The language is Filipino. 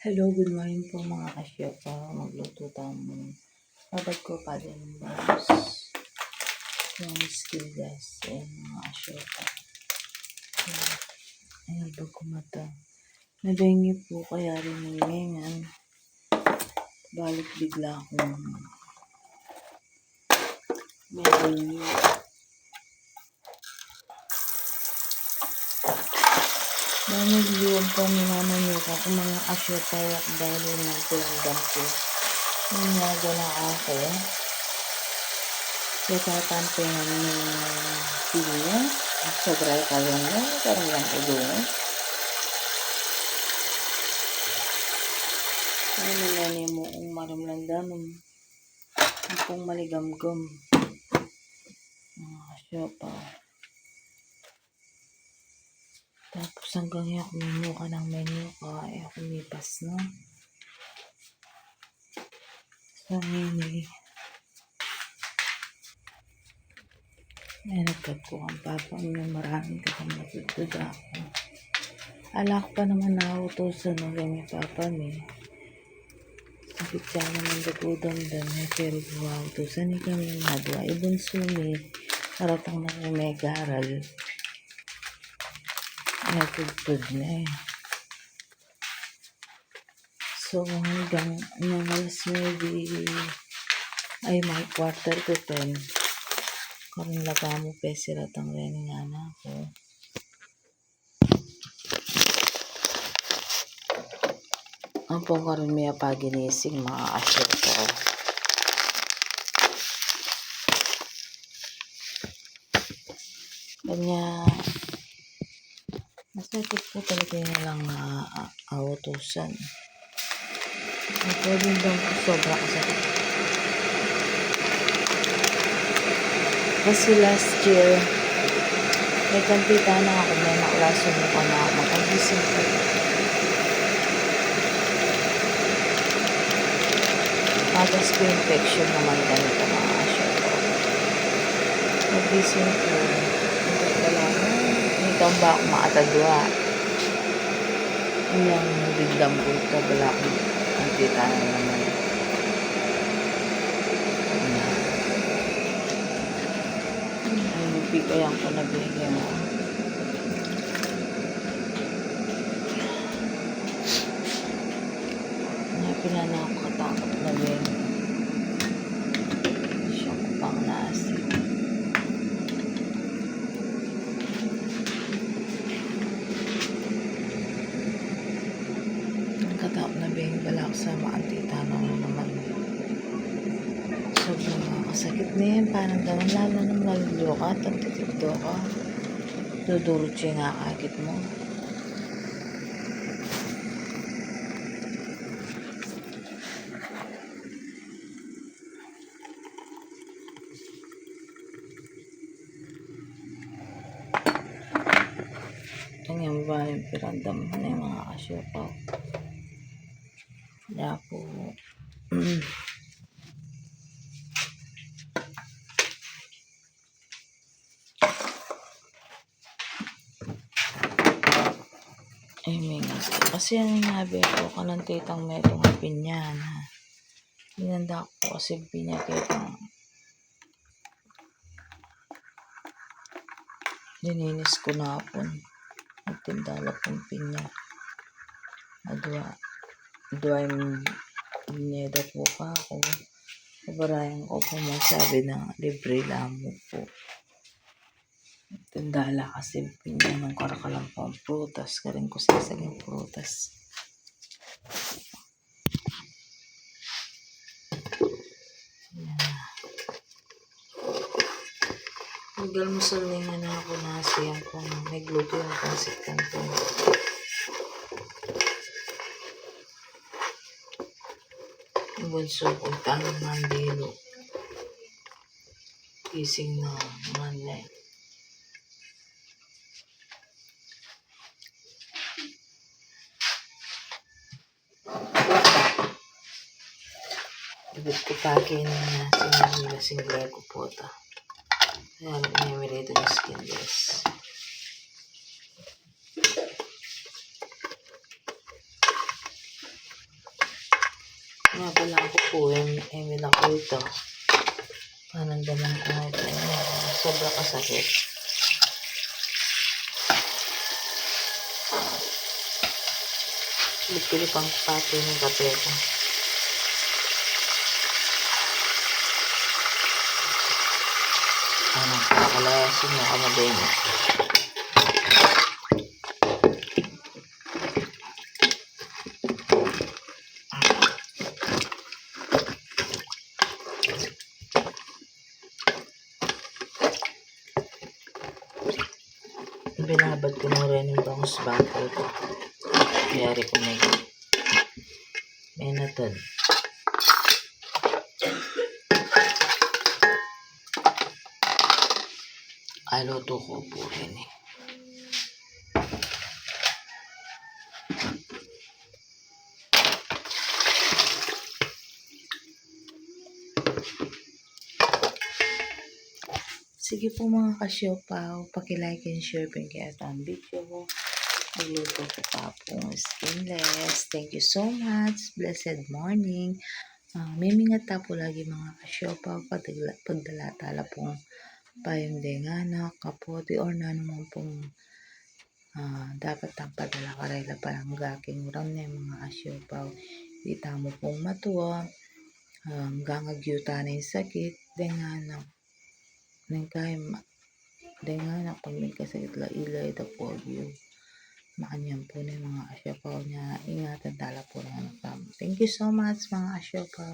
Hello, good morning po mga kasyopa. Magluto tayo ng babad ko pa din boss. Yung skills mga kasyopa. Ayan, pag kumata. Nabengi po kaya rin ngayon. Balik bigla akong meron yun. Dahil yung paminamanyuka kung mga kasyopa dahil ng pinagdam ko. Nanyaga na ako. Natatampihan yung pinya. Sobra kalong na. Parang lang ulo. Ay, nilani mo ang maramlandaman. Akong maligamgam. Mga kasyopa. Tapos hanggang yung menu ka ng menu ka. Ay, ako lipas na. So, ngayon ay, nagkagko ang papa mo. Maraming kakang matutod ako. Alak pa naman nautosan ng ganyan papa mo. Sakit siya naman dagudam-dam. Pero buwautosan ni kami madwa. Ibonsumi. Paratang na kami may garal. Nagtutod na eh. So, hanggang alas maybe ay may quarter to 10. Karoon laga mo pesirat ang rin nga na ako. Ang pong karoon may paginising mga asyo ko. Kanya masakit po talaga yung lang autusan. Pwede bang sobra kasakit. Kasi last year, may kampita na ako, may naulaso mo ka na ako. Makagising ko. Tapos ko infection naman ganito mga asyo ko. Magising ko. Wala na. May kamba ako maatadwa. Yung biglang bulta wala akong kampita na naman. Bigayang ko na bigay mo. Napila na ako katakot na bigay. Siya ko pang nasi. Ang katakot na bigay. Balak sa maantita na naman. Sobrang makasakit na yan. Parang gawin lalo nang malululo ka. Tagtitigdo ka. Dudurutsi nga kakit mo. Ganyan ba yung pirandam na yung mga kasyopaw. Kaya po. Ay, mingas. Kasi ang nabi ko, kanang titang may itong pinyan. Hinanda ko kasi pinya kitang dininis ko na hapon. Nagtindala kong pinya. Adwa yung neda po ka ako. Kabarayang ko po masabi na libre lang mo po. Tindala kasi pinya ng karakalang pang prutas. Karin ko sasaging prutas. Nag-almusal na ako na siyang kung nagluto yung pansit kanto. Yung bunso ko tanong mandilo. Kising na manay. Ibig ko pagin na sinarila singlay ko po ta. Kaya nag-memory ito yung skinless. Binabalaan ko po yung email ako ito. Panandaman ko na ito. Sobra kasakit. Pilip-pilip ang pato ng kape ko. Ano, kakalayasin mo ka din. Binabad ko na rin yung bangus bako ito. Kayari ko may natad. Ay, luto ko po rin eh. Sige po mga kasiopaw, paki-like and share po kaya ang video ko. Magluto ko pa po skinless. Thank you so much. Blessed morning. Mimingat ta po lagi mga kasiopaw pagdalatala pong payong kapote or na naman pong dapat ang padala karela parang gaking ram na mga kasiopaw. Di tamo pong matuwa. Gangagyuta na yung sakit. Dengan pag may kasakit la ilay da po yung maanyang po na yung mga asyapaw niya ingatan tala po na. Thank you so much mga asyapaw.